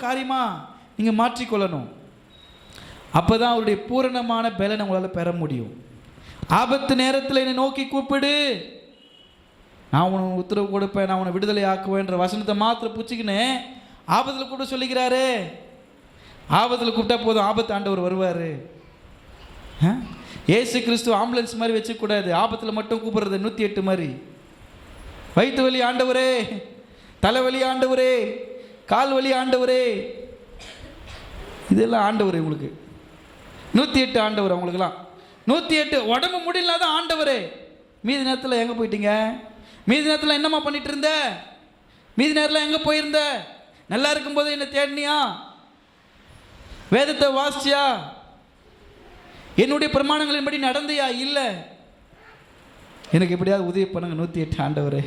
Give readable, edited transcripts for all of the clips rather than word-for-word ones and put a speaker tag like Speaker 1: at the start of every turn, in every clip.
Speaker 1: காரியமாக நீங்கள் மாற்றிக்கொள்ளணும். அப்போ தான் அவருடைய பூரணமான பலனை உங்களால் பெற முடியும். ஆபத்து நேரத்தில் என்னை நோக்கி கூப்பிடு, நான் உனக்கு உத்தரவு கொடுப்பேன், நான் உன்னை விடுதலை ஆக்குவேன்ற வசனத்தை மாத்திரம் பிடிச்சிக்கின்னு ஆபத்தில் கூப்பிட சொல்லிக்கிறாரு. ஆபத்தில் கூப்பிட்டா போதும், ஆபத்து ஆண்டவர் வருவார். ஏசு கிறிஸ்து ஆம்புலன்ஸ் மாதிரி வச்சுக்கூடாது, ஆபத்தில் மட்டும் கூப்பிடுறது 108 மாதிரி. வயிற்று வலி ஆண்டவரே, தலைவலி ஆண்டவரே, கால் வலி ஆண்டவரே, இதெல்லாம் ஆண்டவர். உங்களுக்கு 108 ஆண்டவர். அவங்களுக்குலாம் 108 உடம்பு முடியலாத ஆண்டவரே. மீதி நேரத்தில் எங்கே போயிட்டீங்க? மீதி நேரத்தில் என்னம்மா பண்ணிட்டு இருந்த? மீதி நேரத்தில் எங்கே போயிருந்த? நல்லா இருக்கும்போது என்ன தேடினியா? வேதத்தை வாசிச்சியா? என்னுடைய பிரமாணங்களின்படி நடந்தியா? இல்லை. எனக்கு எப்படியாவது உதவி பண்ணுங்க 108 ஆண்டவரே.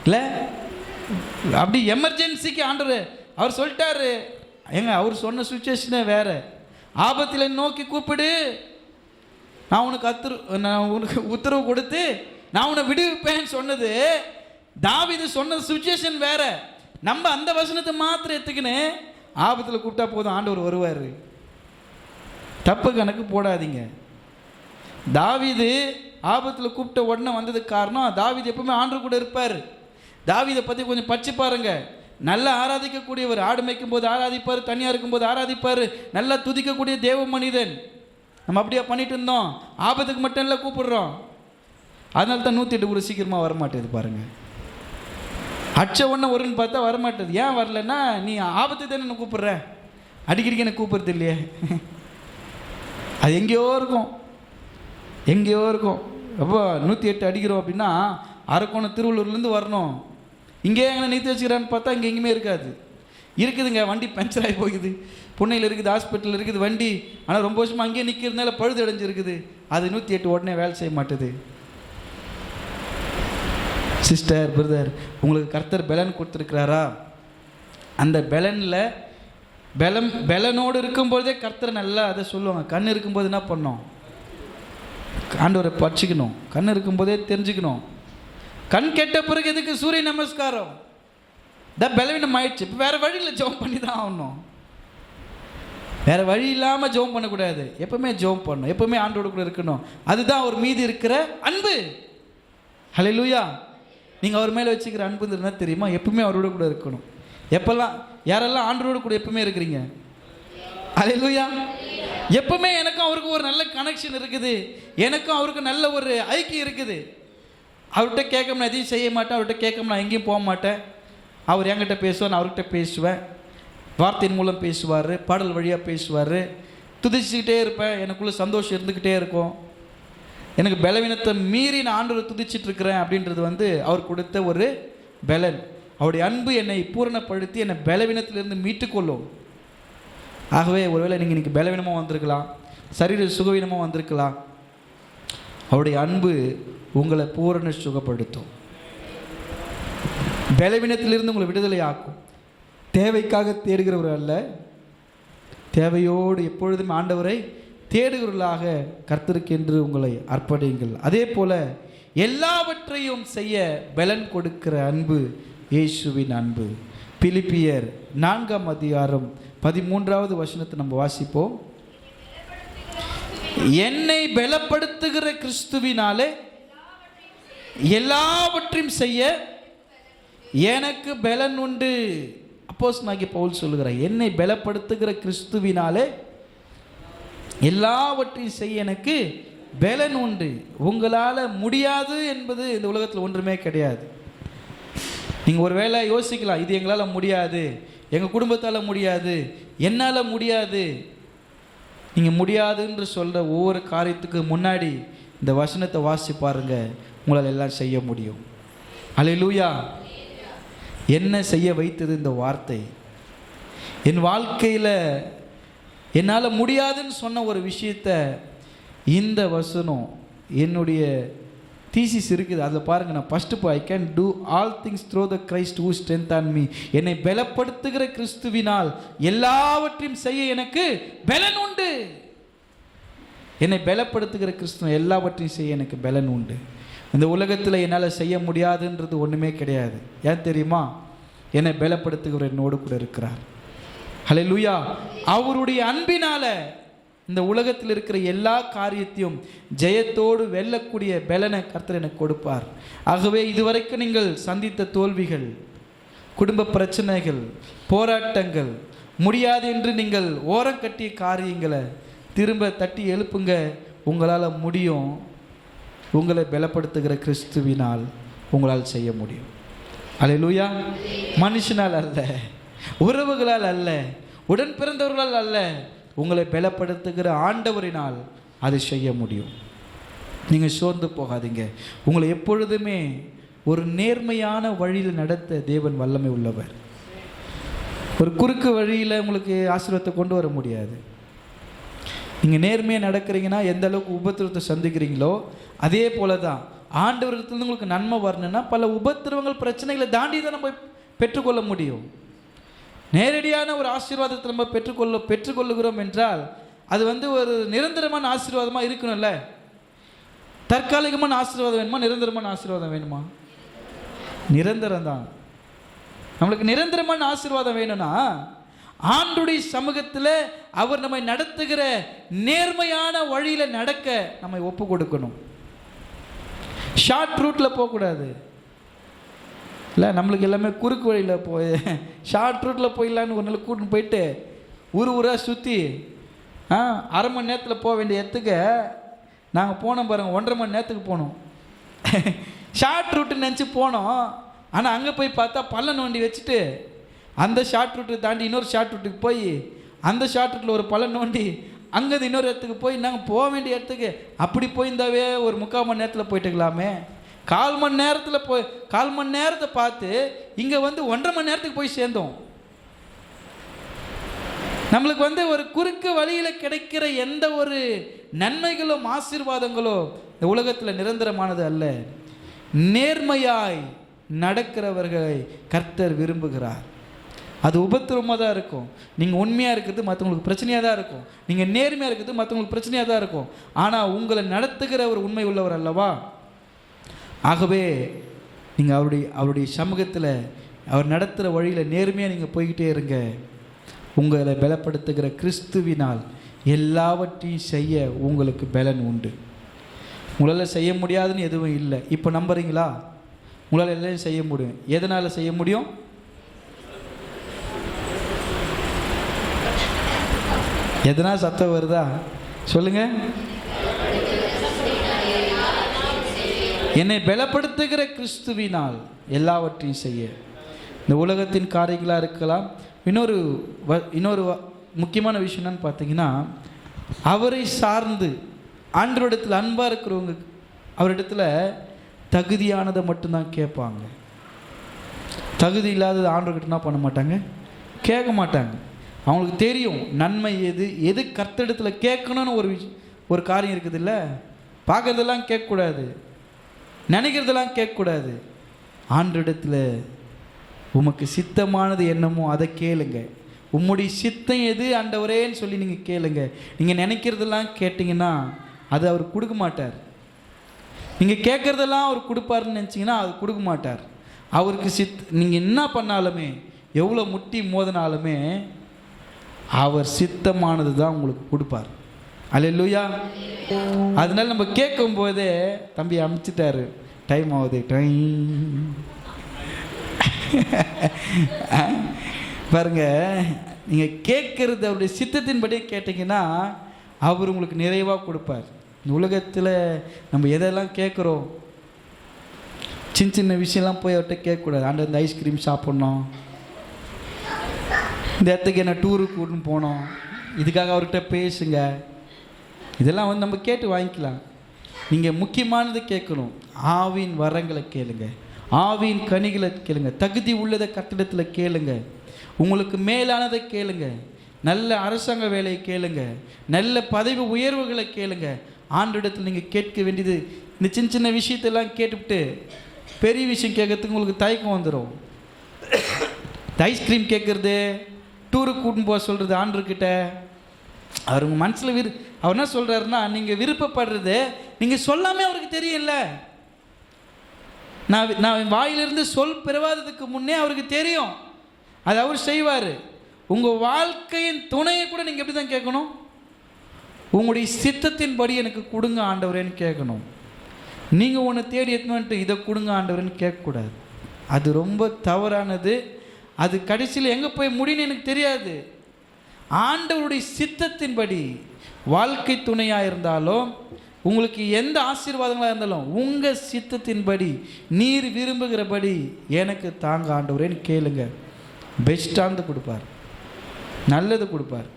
Speaker 1: இல்லை அப்படி எமர்ஜென்சிக்கு ஆண்டவர் அவர் சொல்லிட்டாரு. ஏங்க அவர் சொன்ன சுச்சுவேஷனே வேறு. ஆபத்தில் நோக்கி கூப்பிடு, நான் உனக்கு உத்தரவு கொடுத்து நான் உன்னை விடுவிப்பேன்னு சொன்னது தாவீது சொன்ன சுச்சுவேஷன் வேற. நம்ம அந்த வசனத்தை மாத்திரம் எடுத்துக்கின்னு ஆபத்தில் கூப்பிட்டா போதும், ஆண்டவர் வருவார். தப்பு கணக்கு போடாதீங்க. தாவீது ஆபத்தில் கூப்பிட்ட உடனே வந்ததுக்கு காரணம், தாவீது எப்பவுமே ஆண்டவர் கூட இருப்பார். தாவீதை பற்றி கொஞ்சம் படிச்சு பாருங்க. நல்லா ஆராதிக்கக்கூடியவர். ஆடு மேய்க்கும் போது ஆராதிப்பார், தனியாக இருக்கும்போது ஆராதிப்பார், நல்லா துதிக்கக்கூடிய தேவ மனிதன். நம்ம அப்படியே பண்ணிட்டு இருந்தோம், ஆபத்துக்கு மட்டும் இல்லை கூப்பிடுறோம். அதனால தான் 108 கூட சீக்கிரமாக வரமாட்டேது பாருங்க. அச்ச ஒன்று ஒருன்னு பார்த்தா வரமாட்டேது. ஏன் வரலன்னா, நீ ஆபத்து தானே என்ன கூப்பிடுற, அடிக்கடிக்கு எனக்கு கூப்பிடுறது இல்லையே. அது எங்கேயோ இருக்கும், எங்கேயோ இருக்கும். அப்போ 108 அடிக்கிறோம் அப்படின்னா அரக்கோணம் திருவள்ளூர்லேருந்து வரணும். இங்கே எங்கே நீத்தி வச்சுக்கிறான்னு பார்த்தா இங்கே எங்கேயுமே இருக்காது. இருக்குதுங்க, வண்டி பஞ்சர் ஆகி போகுது, புண்ணையில் இருக்குது, ஹாஸ்பிட்டலில் இருக்குது வண்டி. ஆனால் ரொம்ப வருஷமாக அங்கேயே நிற்கிறதுனால பழுது அடைஞ்சிருக்குது. அது 108 உடனே வேலை செய்ய மாட்டுது. சிஸ்டர், பிரதர், உங்களுக்கு கர்த்தர் பலன் கொடுத்துருக்கிறாரா? அந்த பலனோடு இருக்கும்போதே கர்த்தர் நல்லா அதை சொல்லுவாங்க. கண் இருக்கும்போது என்ன பண்ணோம்? ஆண்டவரை பட்சிக்கணும். கண் இருக்கும்போதே தெரிஞ்சுக்கணும். கண் கெட்ட பிறகு எதுக்கு சூரிய நமஸ்காரம்? பலவீனம் ஆயிடுச்சு. இப்போ வேறு வழியில் ஜெபம் பண்ணி தான் ஆகணும். வேறு வழி இல்லாமல் ஜெபம் பண்ணக்கூடாது. எப்பவுமே ஜெபம் பண்ணணும், எப்பவுமே ஆண்டோடு கூட இருக்கணும். அதுதான் அவர் மீது இருக்கிற அன்பு. ஹல்லேலூயா. நீங்கள் அவர் மேலே வச்சுக்கிற அன்பு என்ன தெரியுமா? எப்பவுமே அவரோட கூட இருக்கணும். எப்பெல்லாம் யாரெல்லாம் ஆண்டோடு கூட எப்பவுமே இருக்கிறீங்க? ஹல்லேலூயா. எப்பவுமே எனக்கும் அவருக்கு ஒரு நல்ல கனெக்ஷன் இருக்குது, எனக்கும் அவருக்கு நல்ல ஒரு ஐக்கியம் இருக்குது. அவர்கிட்ட கேட்க நான் எதையும் செய்ய மாட்டேன், அவர்கிட்ட கேட்க நான் எங்கேயும் போக மாட்டேன். அவர் என்கிட்ட பேசுவார், நான் அவர்கிட்ட பேசுவேன். வார்த்தையின் மூலம் பேசுவார், பாடல் வழியாக பேசுவார். துதிச்சுக்கிட்டே இருப்பேன், எனக்குள்ளே சந்தோஷம் இருந்துக்கிட்டே இருக்கும். எனக்கு பலவீனத்தை மீறி நான் ஆண்டவரை துதிச்சிட்டு இருக்கிறேன் அப்படின்றது அவர் கொடுத்த ஒரு பலன். அவருடைய அன்பு என்னை பூரணப்படுத்தி என்னை பலவீனத்திலிருந்து மீட்டுக்கொள்ளும். ஆகவே ஒருவேளை நீங்கள் இன்றைக்கி பலவீனமாக வந்திருக்கலாம், சரீர சுகவீனமாக வந்திருக்கலாம். அவருடைய அன்பு உங்களை பூரண சுகப்படுத்தும், பலவீனத்திலிருந்து உங்களை விடுதலை ஆக்கும். தேவைக்காக தேடுகிறவர் அல்ல, தேவையோடு எப்பொழுதும் ஆண்டவரை தேடுகிறவர்களாக கர்த்தருக்கென்று உங்களை அர்ப்பணியுங்கள். அதே போல எல்லாவற்றையும் செய்ய பலன் கொடுக்கிற அன்பு இயேசுவின் அன்பு. பிலிப்பியர் 4ஆம் அதிகாரம் 13வது வசனத்தை நம்ம வாசிப்போம். என்னை பலப்படுத்துகிற கிறிஸ்துவினாலே எல்லாவற்றையும் செய்ய எனக்கு பலன் உண்டு. அப்போஸ்தலனாகிய பவுல் சொல்லுகிறார், என்னை பலப்படுத்துகிற கிறிஸ்துவினாலே எல்லாவற்றையும் செய்ய எனக்கு பலன் உண்டு. உங்களால் முடியாது என்பது இந்த உலகத்தில் ஒன்றுமே கிடையாது. நீங்கள் ஒரு வேளை யோசிக்கலாம், இது எங்களால் முடியாது, எங்கள் குடும்பத்தால் முடியாது, என்னால் முடியாது. நீங்கள் முடியாதுன்னு சொல்கிற ஒவ்வொரு காரியத்துக்கு முன்னாடி இந்த வசனத்தை வாசி பாருங்க, உங்களால் எல்லாம் செய்ய முடியும். அல்லேலூயா. என்ன செய்ய வைத்தது இந்த வார்த்தை? என் வாழ்க்கையில் என்னால் முடியாதுன்னு சொன்ன ஒரு விஷயத்தை இந்த வசனம் என்னுடைய தீசிஸ் இருக்குது. அதில் பாருங்கள், நான் first I can do all things through the Christ who strengthen me. என்னை பலப்படுத்துகிற கிறிஸ்துவினால் எல்லாவற்றையும் செய்ய எனக்கு பலன் உண்டு. என்னை பலப்படுத்துகிற கிறிஸ்துவ எல்லாவற்றையும் செய்ய எனக்கு பலன் உண்டு. இந்த உலகத்தில் என்னால் செய்ய முடியாதுன்றது ஒன்றுமே கிடையாது. ஏன் தெரியுமா? என்னை பலப்படுத்துகிற என்னோடு கூட இருக்கிறார். ஹல்லேலூயா. அவருடைய அன்பினால இந்த உலகத்தில் இருக்கிற எல்லா காரியத்தையும் ஜெயத்தோடு வெல்லக்கூடிய பலனை கர்த்தர் எனக்கு கொடுப்பார். ஆகவே இதுவரைக்கும் நீங்கள் சந்தித்த தோல்விகள், குடும்ப பிரச்சனைகள், போராட்டங்கள், முடியாது என்று நீங்கள் ஓரம் கட்டிய காரியங்களை திரும்ப தட்டி எழுப்புங்க. உங்களால் முடியும். உங்களை பலப்படுத்துகிற கிறிஸ்துவினால் உங்களால் செய்ய முடியும். அல்லேலூயா. மனுஷனால் அல்ல, உறவுகளால் அல்ல, உடன் பிறந்தவர்களால் அல்ல, உங்களை பலப்படுத்துகிற ஆண்டவரினால் அதை செய்ய முடியும். நீங்கள் சோர்ந்து போகாதீங்க. உங்களை எப்பொழுதுமே ஒரு நேர்மையான வழியில் நடத்த தேவன் வல்லமை உள்ளவர். ஒரு குறுக்கு வழியில் உங்களுக்கு ஆசீர்வாதத்தை கொண்டு வர முடியாது. நீங்கள் நேர்மையாக நடக்கிறீங்கன்னா எந்த அளவுக்கு உபத்திரவத்தை சந்திக்கிறீங்களோ அதே போல தான் ஆண்டவரிடத்துலேருந்து உங்களுக்கு நன்மை வரணும்னா பல உபத்திரவங்கள், பிரச்சனைகளை தாண்டி தான் நம்ம பெற்றுக்கொள்ள முடியும். நேரடியான ஒரு ஆசீர்வாதத்தை நம்ம பெற்றுக்கொள்ளுகிறோம் என்றால் அது ஒரு நிரந்தரமான ஆசீர்வாதமாக இருக்கணும்ல. தற்காலிகமான ஆசீர்வாதம் வேணுமா, நிரந்தரமான ஆசீர்வாதம் வேணுமா? நிரந்தரம் தான். நம்மளுக்கு நிரந்தரமான ஆசீர்வாதம் வேணும்னா ஆண்டுடைய சமூகத்தில் அவர் நம்மை நடத்துகிற நேர்மையான வழியில் நடக்க நம்மை ஒப்பு கொடுக்கணும். ஷார்ட் ரூட்டில் போகக்கூடாது. இல்லை, நம்மளுக்கு எல்லாமே குறுக்கு வழியில் போய் ஷார்ட் ரூட்டில் போயிடலான்னு ஒரு நாள் கூட்டின்னு போயிட்டு ஊராக சுற்றி அரை மணி நேரத்தில் போக வேண்டிய இடத்துக்கு நாங்கள் போனோம் பாருங்கள், 1.5 மணி நேரத்துக்கு போனோம். ஷார்ட் ரூட்டுன்னு நினச்சி போனோம். ஆனால் அங்கே போய் பார்த்தா பள்ளம் நோண்டி வச்சுட்டு அந்த ஷார்ட் ரூட்டு தாண்டி இன்னொரு ஷார்ட் ரூட்டுக்கு போய் அந்த ஷார்ட் ரூட்டில் ஒரு பள்ளம் நோண்டி அங்கேருந்து இன்னொரு இடத்துக்கு போய் நாங்கள் போக வேண்டிய இடத்துக்கு அப்படி போயிருந்தாவே ஒரு 3/4 மணி நேரத்தில் போயிட்டுக்கலாமே. 1/4 மணி நேரத்தை பார்த்து இங்கே 1.5 மணி நேரத்துக்கு போய் சேர்ந்தோம். நம்மளுக்கு ஒரு குறுக்கு வழியில் கிடைக்கிற எந்த ஒரு நன்மைகளும் ஆசீர்வாதங்களோ இந்த உலகத்தில் நிரந்தரமானது அல்ல. நேர்மையாய் நடக்கிறவர்களை கர்த்தர் விரும்புகிறார். அது உபத்திரமாக தான் இருக்கும். நீங்கள் உண்மையாக இருக்கிறது மற்றவங்களுக்கு பிரச்சனையாக தான் இருக்கும். நீங்கள் நேர்மையாக இருக்கிறது மற்றவங்களுக்கு பிரச்சனையாக தான் இருக்கும். ஆனால் உங்களை நடத்துகிற ஒரு உண்மை உள்ளவர் அல்லவா. ஆகவே நீங்கள் அவருடைய சமூகத்தில் அவர் நடத்துகிற வழியில் நேர்மையாக நீங்கள் போய்கிட்டே இருங்க. உங்களை பலப்படுத்துகிற கிறிஸ்துவினால் எல்லாவற்றையும் செய்ய உங்களுக்கு பலன் உண்டு. உங்களால் செய்ய முடியாதுன்னு எதுவும் இல்லை. இப்போ நம்புறீங்களா? உங்களால் எல்லாம் செய்ய முடியும். எதனால் செய்ய முடியும்? எதனால் சத்தம் வருதா சொல்லுங்க. என்னை பலப்படுத்துகிற கிறிஸ்துவினால் எல்லாவற்றையும் செய்ய. இந்த உலகத்தின் காரியங்களாக இருக்கலாம். இன்னொரு முக்கியமான விஷயம் என்னன்னு பார்த்தீங்கன்னா, அவரை சார்ந்து ஆண்டவரிடத்தில் அன்பாக இருக்கிறவங்க அவரிடத்துல தகுதியானதை மட்டும்தான் கேட்பாங்க. தகுதி இல்லாதது ஆண்டவர்கிட்ட என்ன பண்ண மாட்டாங்க, கேட்க மாட்டாங்க. அவங்களுக்கு தெரியும் நன்மை எது கர்த்தரிடத்தில் கேட்கணும்னு ஒரு காரியம் இருக்குது இல்லை. பார்க்குறதெல்லாம் கேட்கக்கூடாது, நினைக்கிறதெல்லாம் கேட்கக்கூடாது. ஆண்டவரிடத்தில் உமக்கு சித்தமானது என்னமோ அதை கேளுங்க. உம்முடைய சித்தம் எது ஆண்டவரேன்னு சொல்லி நீங்கள் கேளுங்க. நீங்கள் நினைக்கிறதெல்லாம் கேட்டிங்கன்னா அது அவர் கொடுக்க மாட்டார். நீங்கள் கேட்குறதெல்லாம் அவர் கொடுப்பாருன்னு நினச்சிங்கன்னா அது கொடுக்க மாட்டார். அவருக்கு நீங்கள் என்ன பண்ணாலுமே, எவ்வளோ முட்டி மோதினாலுமே அவர் சித்தமானது தான் உங்களுக்கு கொடுப்பார். அல்லேலூயா. அதனால நம்ம கேட்கும் போதே தம்பி அமுச்சிட்டாரு, டைம் ஆகுது, பாருங்க. நீங்கள் கேட்குறது அவருடைய சித்தத்தின்படியே கேட்டிங்கன்னா அவர் உங்களுக்கு நிறைவாக கொடுப்பார். இந்த உலகத்தில் நம்ம எதெல்லாம் கேட்குறோம், சின்ன சின்ன விஷயம்லாம் போய் அவர்கிட்ட கேட்கக்கூடாது. ஆண்டு இந்த ஐஸ்கிரீம் சாப்பிட்ணும், இந்த இடத்துக்கு என்ன டூருக்கு கூட்டின்னு போனோம், இதுக்காக அவர்கிட்ட பேசுங்க. இதெல்லாம் நம்ம கேட்டு வாங்கிக்கலாம். நீங்கள் முக்கியமானது கேட்கணும். ஆவின் வரங்களை கேளுங்க, ஆவின் கனிகளை கேளுங்க, தகுதி உள்ளதை கட்டிடத்தில் கேளுங்க, உங்களுக்கு மேலானதை கேளுங்க, நல்ல அரசாங்க வேலையை கேளுங்க, நல்ல பதவி உயர்வுகளை கேளுங்க. ஆண்டவரிடத்தில் நீங்கள் கேட்க வேண்டியது இந்த சின்ன சின்ன விஷயத்தெல்லாம் கேட்டுவிட்டு பெரிய விஷயம் கேட்கறதுக்கு உங்களுக்கு தயக்கம் வந்துடும். ஐஸ்கிரீம் கேட்குறது, டூருக்கு கூட்டின்னு போக சொல்கிறது ஆண்டவர்கிட்ட, அவர் உங்கள் மனசில் அவர் என்ன சொல்கிறாருன்னா, நீங்கள் விருப்பப்படுறது நீங்கள் சொல்லாமல் அவருக்கு தெரியல. நான் வாயிலிருந்து சொல் பிறவாததுக்கு முன்னே அவருக்கு தெரியும். அது அவர் செய்வார். உங்கள் வாழ்க்கையின் துணையை கூட நீங்கள் எப்படி தான் கேட்கணும்? உங்களுடைய சித்தத்தின்படி எனக்கு கொடுங்க ஆண்டவரேன்னு கேட்கணும். நீங்கள் ஒன்று தேடி எடுத்துட்டு இதை கொடுங்க ஆண்டவரேன்னு கேட்கக்கூடாது. அது ரொம்ப தவறானது. அது கடைசியில் எங்கே போய் முடியும்னு எனக்கு தெரியாது. ஆண்டவருடைய சித்தத்தின்படி வாழ்க்கை துணையாக இருந்தாலும் உங்களுக்கு எந்த ஆசீர்வாதங்களாக இருந்தாலும் உங்கள் சித்தத்தின்படி நீர் விரும்புகிறபடி எனக்கு தாங்க ஆண்டவரேன்னு கேளுங்க. பெஸ்ட்டானது கொடுப்பார், நல்லது கொடுப்பார்,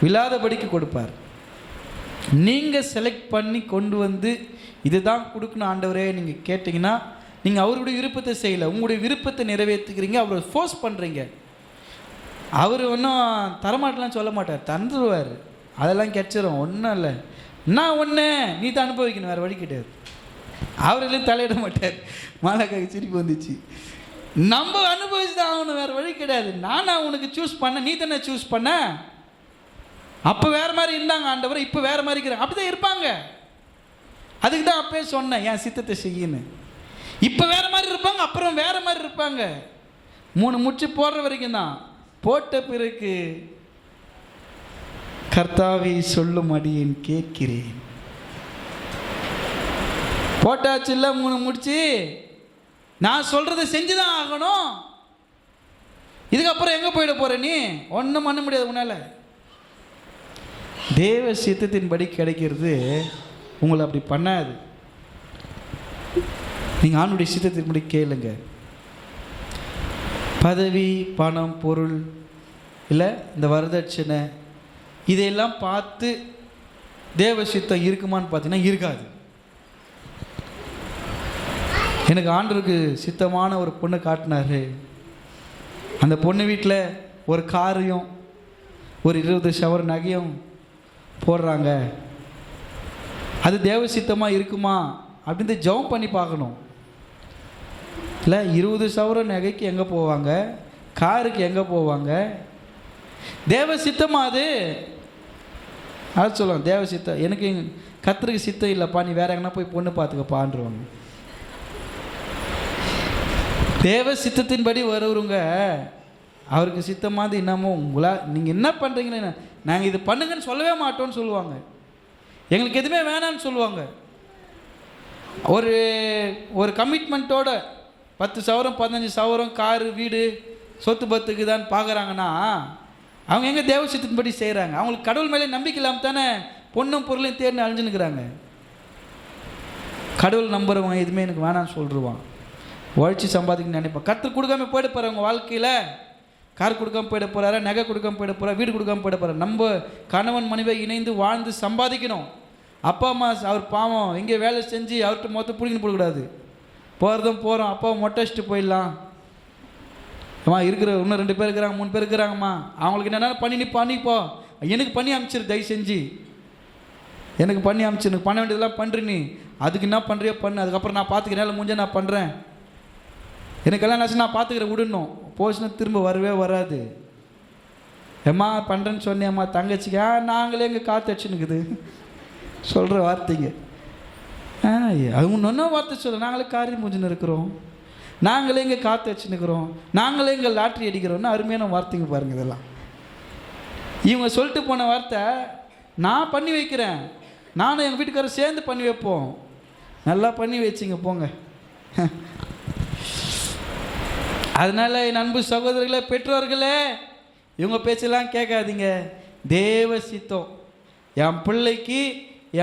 Speaker 1: விழாதபடிக்கு கொடுப்பார். நீங்கள் செலக்ட் பண்ணி கொண்டு வந்து இதுதான் கொடுக்கணும் ஆண்டவரே நீங்கள் கேட்டிங்கன்னா நீங்கள் அவருடைய விருப்பத்தை செய்யலை, உங்களுடைய விருப்பத்தை நிறைவேற்றுக்கிறீங்க. அவரை ஃபோர்ஸ் பண்ணுறீங்க. அவர் ஒன்றும் தரமாட்டலாம் சொல்ல மாட்டார், தந்துடுவார். அதெல்லாம் கிடைச்சிடும், ஒன்றும் இல்லை. நான் ஒன்று நீ தான் அனுபவிக்கணும், வேறு வழி கிடையாது. அவரெல்லாம் தலையிட மாட்டார். மாலாக்காக்கு சிரிப்பு வந்துச்சு. நம்ம அனுபவிச்சு தான் ஆகணும், வேறு வழி கிடையாது. நான் உனக்கு சூஸ் பண்ண, நீ தானே சூஸ் பண்ண. அப்போ வேறு மாதிரி இருந்தாங்க ஆண்டவர், இப்போ வேறு மாதிரி இருக்கிறாங்க. அப்படி தான் இருப்பாங்க. அதுக்கு தான் அப்பவே சொன்னேன் என் சித்தத்தை செய்யணும். இப்போ வேறு மாதிரி இருப்பாங்க, அப்புறம் வேறு மாதிரி இருப்பாங்க. 3 முச்சு போடுற வரைக்கும் தான். போட்ட பிறகு கர்த்தாவே சொல்லும் அடியேன் கேட்கிறேன். போட்டாச்சு இல்லை 3 முடிச்சு, நான் சொல்கிறத செஞ்சு தான் ஆகணும். இதுக்கப்புறம் எங்கே போயிட போகிற நீ? ஒன்றும் பண்ண முடியாது உன்னால். தேவ சித்தத்தின்படி கிடைக்கிறது உங்களை அப்படி பண்ணாது. நீங்கள் ஆணுடைய சித்தத்தின்படி கேளுங்க. பதவி, பணம், பொருள், இல்லை இந்த வரதட்சணை, இதையெல்லாம் பார்த்து தேவ சித்தம் இருக்குமான்னு பார்த்தீங்கன்னா இருக்காது. எனக்கு ஆண்டவருக்கு சித்தமான ஒரு பொண்ணை காட்டினார். அந்த பொண்ணு வீட்டில் ஒரு காரையும் ஒரு 20 சவர நகையும் போடுறாங்க. அது தேவ சித்தமாக இருக்குமா அப்படின்னு ஜெபம் பண்ணி பார்க்கணும். இல்லை 20 சவர நகைக்கு எங்கே போவாங்க, காருக்கு எங்கே போவாங்க? தேவ சித்தமா அது? அது சொல்லுவாங்க தேவ சித்தம். எனக்கு கர்த்தருக்கு சித்தம் இல்லைப்பா, நீ வேற எங்கன்னா போய் பொண்ணு பார்த்துக்கப்பான்றுவாங்க. தேவ சித்தத்தின்படி வருவருங்க அவருக்கு சித்தமானது இன்னமும் நீங்கள் என்ன பண்ணுறீங்கன்னு நாங்கள் இது பண்ணுங்கன்னு சொல்லவே மாட்டோம்னு சொல்லுவாங்க. எங்களுக்கு எதுவுமே வேணான்னு சொல்லுவாங்க. ஒரு கமிட்மெண்ட்டோட 10 சவரம் 15 சவரம் காரு வீடு சொத்து பத்துக்கு தான் பார்க்குறாங்கன்னா அவங்க எங்கே தேவ சித்தத்தின்படி செய்கிறாங்க? அவங்களுக்கு கடவுள் மேலே நம்பிக்கை இல்லாமல் தானே பொண்ணும் பொருளையும் தேர்ந்து அழிஞ்சுன்னுக்குறாங்க. கடவுள் நம்புறவங்க எதுவுமே எனக்கு வேணான்னு சொல்லிடுவான். உழைச்சி சம்பாதிக்கணும்னு நினைப்பேன். கர்த்தர் கொடுக்காம போயிட போகிற உங்கள் வாழ்க்கையில் கார் கொடுக்காம போயிட போகிறாரா, நகை கொடுக்காம போயிட போகிறா, வீடு கொடுக்காம போயிட போகிறார். நம்ம கணவன் மனைவியை இணைந்து வாழ்ந்து சம்பாதிக்கணும். அப்பா அம்மா அவர் பாவம் இங்கே வேலை செஞ்சு அவர்கிட்ட மொத்தம் பிடிக்கணும் போடக்கூடாது. போகிறதும் போகிறோம், அப்பாவை மொட்டை வச்சுட்டு போயிடலாம். அம்மா இருக்கிற இன்னும் 2 பேர் இருக்கிறாங்க 3 பேர் இருக்கிறாங்கம்மா, அவங்களுக்கு என்னென்னா நீ பண்ணிப்போ, எனக்கு பண்ணி அனுப்பிச்சிரு, தயவு செஞ்சு எனக்கு பண்ணி அனுப்பிச்சு, எனக்கு பண்ண வேண்டியதெல்லாம் பண்ணுறீ, நீ அதுக்கு என்ன பண்ணுறியோ பண்ணு, அதுக்கப்புறம் நான் பார்த்துக்கிறேன், இல்லை முடிஞ்ச நான் பண்ணுறேன், எனக்கு எல்லாம் ஆச்சு நான் பார்த்துக்கிறேன் விடணும். போச்சுன்னா திரும்ப வரவே வராது. ஏம்மா பண்ணுறேன்னு சொன்னேம்மா தங்கச்சிக்கு, நாங்களே எங்கள் காற்று அடிச்சுன்னுக்குது சொல்கிற வார்த்தைங்க. அவங்க இன்னும் வார்த்தை சொல்ல, நாங்களே காரியம் முடிஞ்சுன்னு இருக்கிறோம், நாங்களே இங்கே காற்று வச்சுன்னுக்கிறோம், நாங்களே இங்கே லாட்ரி அடிக்கிறோம்னு அருமையான வார்த்தைங்க பாருங்கள். இதெல்லாம் இவங்க சொல்லிட்டு போன வார்த்தை. நான் பண்ணி வைக்கிறேன், நானும் எங்கள் வீட்டுக்காரர் சேர்ந்து பண்ணி வைப்போம். நல்லா பண்ணி வச்சிங்க போங்க. அதனால் என் அன்பு சகோதரர்களே, பெற்றோர்களே, இவங்க பேச்செல்லாம் கேட்காதீங்க. தேவ சித்தம் என் பிள்ளைக்கு,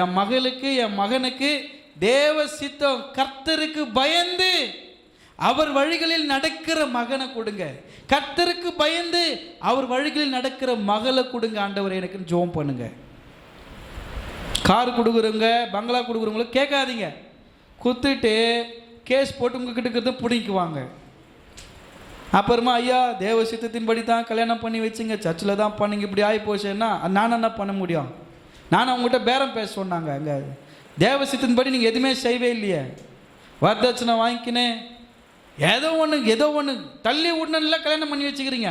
Speaker 1: என் மகளுக்கு, என் மகனுக்கு தேவ சித்தம். கர்த்தருக்கு பயந்து அவர் வழிகளில் நடக்கிற மகனை கொடுங்க. கர்த்தருக்கு பயந்து அவர் வழிகளில் நடக்கிற மகளை கொடுங்க. ஆண்டவர் எனக்கு ஜெபம் பண்ணுங்க. கார் கொடுக்குறவங்க, பங்களா கொடுக்குறவங்கள கேட்காதீங்க. குத்துட்டு கேஸ் போட்டு உங்ககிட்ட இருக்கிறத பிடிக்குவாங்க. அப்புறமா ஐயா தேவ சித்தத்தின்படி தான் கல்யாணம் பண்ணி வச்சுங்க, சர்ச்சில் தான் பண்ணுங்க, இப்படி ஆகி போச்சுன்னா நான் என்ன பண்ண முடியும்? நான் அவங்ககிட்ட பேரம் பேச சொன்னாங்க. அங்கே தேவ சித்தத்தின்படி நீங்கள் எதுவுமே செய்யவே இல்லையே, வரதட்சணை வாங்கிக்கினேன், ஏதோ ஒன்று தள்ளி விடணும்ல கல்யாணம் பண்ணி வச்சுக்கிறீங்க.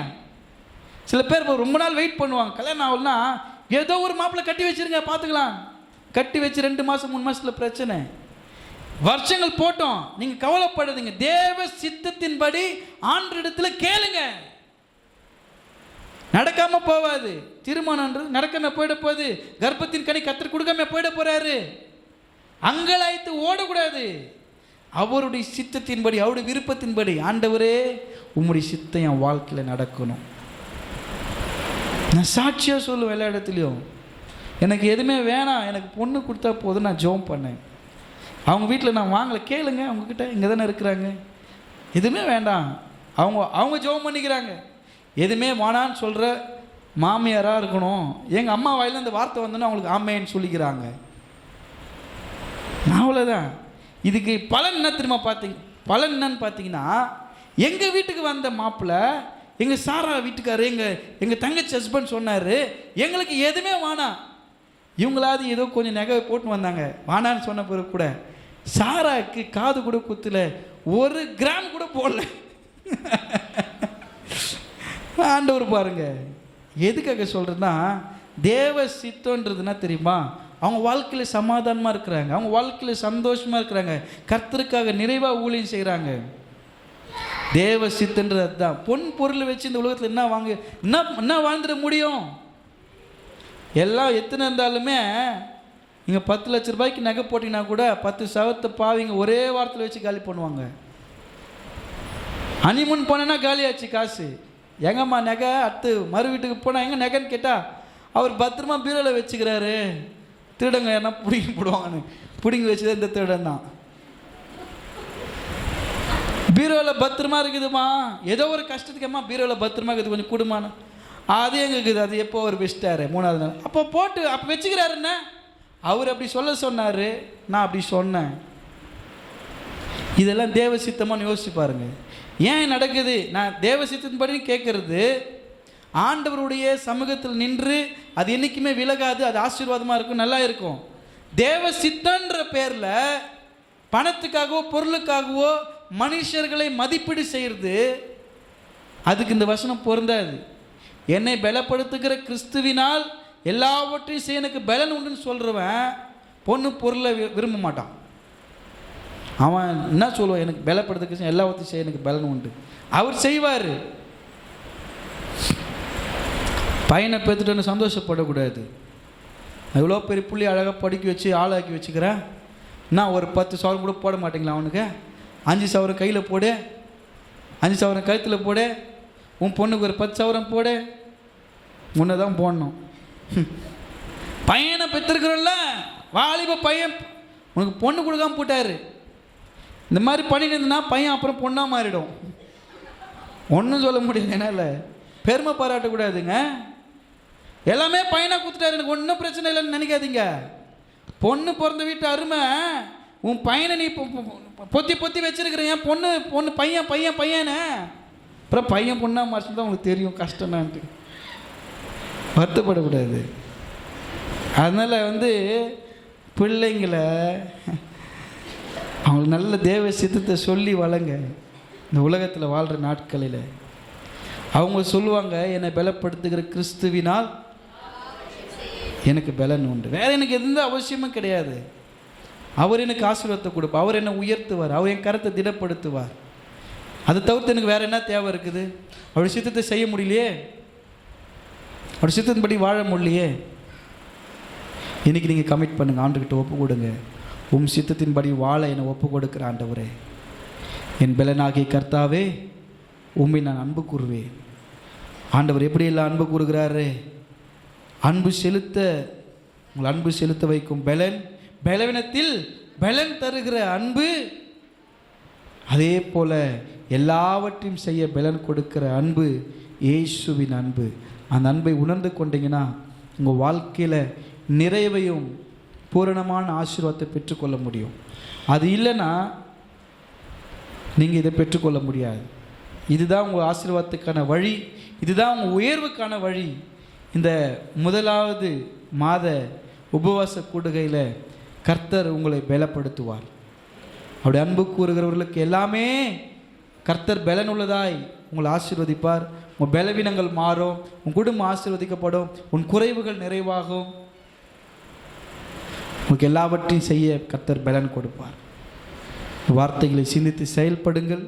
Speaker 1: சில பேர் ரொம்ப நாள் வெயிட் பண்ணுவாங்க. கல்யாணம் ஆகலன்னா ஏதோ ஒரு மாப்பிள்ளை கட்டி வச்சுருங்க, பார்த்துக்கலாம். கட்டி வச்சு 2 மாதம் 3 மாதத்தில் பிரச்சனை, வருஷங்கள் போட்டோம். நீங்கள் கவலைப்படாதீங்க. தேவ சித்தத்தின்படி ஆண்டவரிடத்தில் கேளுங்க. நடக்காம போவாது. திருமணம்ன்றது நடக்காம போயிட போகுது. கர்ப்பத்தின் கனி கர்த்தர் கொடுக்காம போயிட போறாரு. அங்கலாய்த்து ஓடக்கூடாது. அவருடைய சித்தத்தின்படி, அவருடைய விருப்பத்தின்படி, ஆண்டவரே உம்முடைய சித்தம் என் வாழ்க்கையில் நடக்கணும். நான் சாட்சியாக சொல்லுவேன் எல்லா இடத்துலையும். எனக்கு எதுவுமே வேணாம், எனக்கு பொண்ணு கொடுத்தா போதும், நான் ஜெபம் பண்ணேன். அவங்க வீட்டில் நான் வாங்கலை, கேளுங்க அவங்கக்கிட்ட, இங்கே தானே இருக்கிறாங்க. எதுவுமே வேண்டாம், அவங்க ஜெபம் பண்ணிக்கிறாங்க. எதுவுமே வேணான்னு சொல்கிற மாமியாராக இருக்கணும். எங்கள் அம்மா வாயில அந்த வார்த்தை வந்தோன்னு அவங்களுக்கு ஆமைன்னு சொல்லிக்கிறாங்க. அவ்வளோதான். இதுக்கு பலன் என்ன தெரியுமா? பலன் என்னன்னு பார்த்தீங்கன்னா, எங்கள் வீட்டுக்கு வந்த மாப்பிள்ளை, எங்கள் சாரா வீட்டுக்காரு, எங்கள் தங்கச்சி ஹஸ்பண்ட் சொன்னார், எங்களுக்கு எதுவுமே வேணாம். இவங்களாவது ஏதோ கொஞ்சம் நகை போட்டு வந்தாங்க. வானான்னு சொன்ன பிறகு கூட சாராக்கு காது கூட குத்துல, 1 கிராம் கூட போடல. ஆண்டவர் பாருங்க. எதுக்காக சொல்கிறேன்னா, தேவ சித்தன்றதுன்னா தெரியுமா, அவங்க வாழ்க்கையில் சமாதானமாக இருக்கிறாங்க, அவங்க வாழ்க்கையில் சந்தோஷமாக இருக்கிறாங்க, கர்த்தருக்காக நிறைவாக ஊழியம் செய்கிறாங்க. தேவ சித்தன்றது அதுதான். பொன் பொருளை வச்சு இந்த உலகத்தில் என்ன வாழ்ந்துட முடியும்? எல்லாம் எத்தனை இருந்தாலுமே இங்கே 10 லட்ச ரூபாய்க்கு நகை போட்டிங்கன்னா கூட 10 சவரத்தை பாவிங்க ஒரே வாரத்தில் வச்சு காலி பண்ணுவாங்க. ஹனிமூன் போனேன்னா காலியாச்சு காசு. எங்கம்மா நகை? அடுத்து மறு வீட்டுக்கு போனால் எங்கே நகைன்னு கேட்டால் அவர் பத்திரமா பீரோவில் வச்சுக்கிறாரு. திருடங்க என்ன பிடிங்கி போடுவாங்கன்னு பிடிங்கி வச்சுதான் இந்த திருடன் தான். பீரோவில் பத்திரமா இருக்குதுமா, ஏதோ ஒரு கஷ்டத்துக்குமா பீரோவில் பத்திரமா இருக்குது, கொஞ்சம் குடும்பம் அது எங்கே இருக்குது, அது எப்போ அவர் வச்சிட்டாரு 3வது நாள். அப்போ போட்டு அப்போ வச்சுக்கிறாருன்னா அவர் அப்படி சொல்ல சொன்னார், நான் அப்படி சொன்னேன். இதெல்லாம் தேவ சித்தமானு யோசிச்சு பாருங்க. ஏன் நடக்குது? நான் தேவ சித்தத்தின்படி கேட்கறது, ஆண்டவருடைய சமூகத்தில் நின்று அது என்றைக்குமே விலகாது, அது ஆசீர்வாதமாக இருக்கும், நல்லா இருக்கும். தேவ சித்தன்ற பேரில் பணத்துக்காகவோ பொருளுக்காகவோ மனுஷர்களை மதிப்பீடு செய்கிறது, அதுக்கு இந்த வசனம் பொருந்தாது. என்னை பலப்படுத்துகிற கிறிஸ்துவினால் எல்லாவற்றையும் செய்ய எனக்கு பலன் உண்டுன்னு சொல்கிறவன் பொண்ணு பொருளை விரும்ப மாட்டான். அவன் என்ன சொல்லுவான்? எனக்கு பலப்படுத்துக்க எல்லாவற்றையும் செய்ய எனக்கு பலன் உண்டு. அவர் செய்வார். பையனை பெற்றுட்டு சந்தோஷப்படக்கூடாது. எவ்வளோ பெரிய புள்ளி அழகாக படிக்க வச்சு ஆளாக்கி வச்சுக்கிறேன், நான் ஒரு 10 சவரம் கூட போட மாட்டேங்களா? அவனுக்கு 5 சவரம் கையில் போடு, 5 சவரம் கழுத்தில் போடு, உன் பொண்ணுக்கு ஒரு 10 சவரம் போடு, முன்ன தான் போடணும். பையனை பெற்றிருக்கிறோம்ல, வாலிப பையன் உனக்கு பொண்ணு கொடுக்காம போட்டார். இந்த மாதிரி பண்ணிட்டு இருந்ததுன்னா பையன் அப்புறம் பொண்ணாக மாறிடும். ஒன்றும் சொல்ல முடியாது. என்னால் பெருமை பாராட்டக்கூடாதுங்க. எல்லாமே பையனாக கொடுத்துட்டாரு, எனக்கு ஒன்றும் பிரச்சனை இல்லைன்னு நினைக்காதீங்க. பொண்ணு பிறந்த வீட்டு அருமை உன் பையனை நீ பொத்தி பொத்தி வச்சிருக்கிறேன். என் பொண்ணு பையன் பையன் பையனே, அப்புறம் பையன் பொண்ணாக மாறிச்சு தான் உங்களுக்கு தெரியும் கஷ்டம்னான்ட்டு. வருத்தப்படக்கூடாது. அதனால் பிள்ளைங்களை அவங்களுக்கு நல்ல தேவ சித்தத்தை சொல்லி வளங்க. இந்த உலகத்தில் வாழ்கிற நாட்களில் அவங்க சொல்லுவாங்க, என்னை பலப்படுத்துகிற கிறிஸ்துவினால் எனக்கு பலன் உண்டு. வேறு எனக்கு எந்த அவசியமும் கிடையாது. அவர் எனக்கு ஆசீர்வாதத்தை கொடுப்பார், அவர் என்னை உயர்த்துவார், அவர் என் கரத்தை திடப்படுத்துவார். அதை தவிர்த்து எனக்கு வேறு என்ன தேவை இருக்குது? அவருடைய சித்தத்தை செய்ய முடியலையே, அவருடைய சித்தத்தின்படி வாழ முடியலையே. இன்றைக்கி நீங்கள் கமிட் பண்ணுங்கள், ஆண்டுகிட்ட ஒப்பு கொடுங்க. உம் சித்தத்தின்படி வாழ என்னை ஒப்பு கொடுக்குற ஆண்டவரே, என் பலனாகிய கர்த்தாவே, உம்மை நான் அன்பு கூறுவேன். ஆண்டவர் எப்படியெல்லாம் அன்பு கூறுகிறாரு? அன்பு செலுத்த, உங்கள் அன்பு செலுத்த வைக்கும் பலன், பலவீனத்தில் பலன் தருகிற அன்பு, அதே போல் எல்லாவற்றையும் செய்ய பலன் கொடுக்கிற அன்பு இயேசுவின் அன்பு. அந்த அன்பை உணர்ந்து கொண்டீங்கன்னா உங்கள் வாழ்க்கையில் நிறைவையும் பூரணமான ஆசீர்வாதத்தை பெற்றுக்கொள்ள முடியும். அது இல்லைன்னா நீங்கள் இதை பெற்றுக்கொள்ள முடியாது. இதுதான் உங்கள் ஆசீர்வாதத்துக்கான வழி, இதுதான் உங்கள் உயர்வுக்கான வழி. இந்த 1வது மாத உபவாச கூடுகையில் கர்த்தர் உங்களை பலப்படுத்துவார். அவருடைய அன்பு கூறுகிறவர்களுக்கு எல்லாமே கர்த்தர் பலனுள்ளதாய் உங்களை ஆசீர்வதிப்பார். உங்கள் பலவீனங்கள் மாறும், உன் குடும்பம் ஆசீர்வதிக்கப்படும், உன் குறைவுகள் நிறைவாகும். உங்களுக்கு எல்லாவற்றையும் செய்ய கர்த்தர் பலன் கொடுப்பார். வார்த்தைகளை சிந்தித்து செயல்படுங்கள்.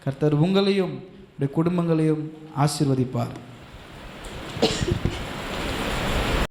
Speaker 1: கர்த்தர் உங்களையும் உடைய குடும்பங்களையும் ஆசீர்வதிப்பார்.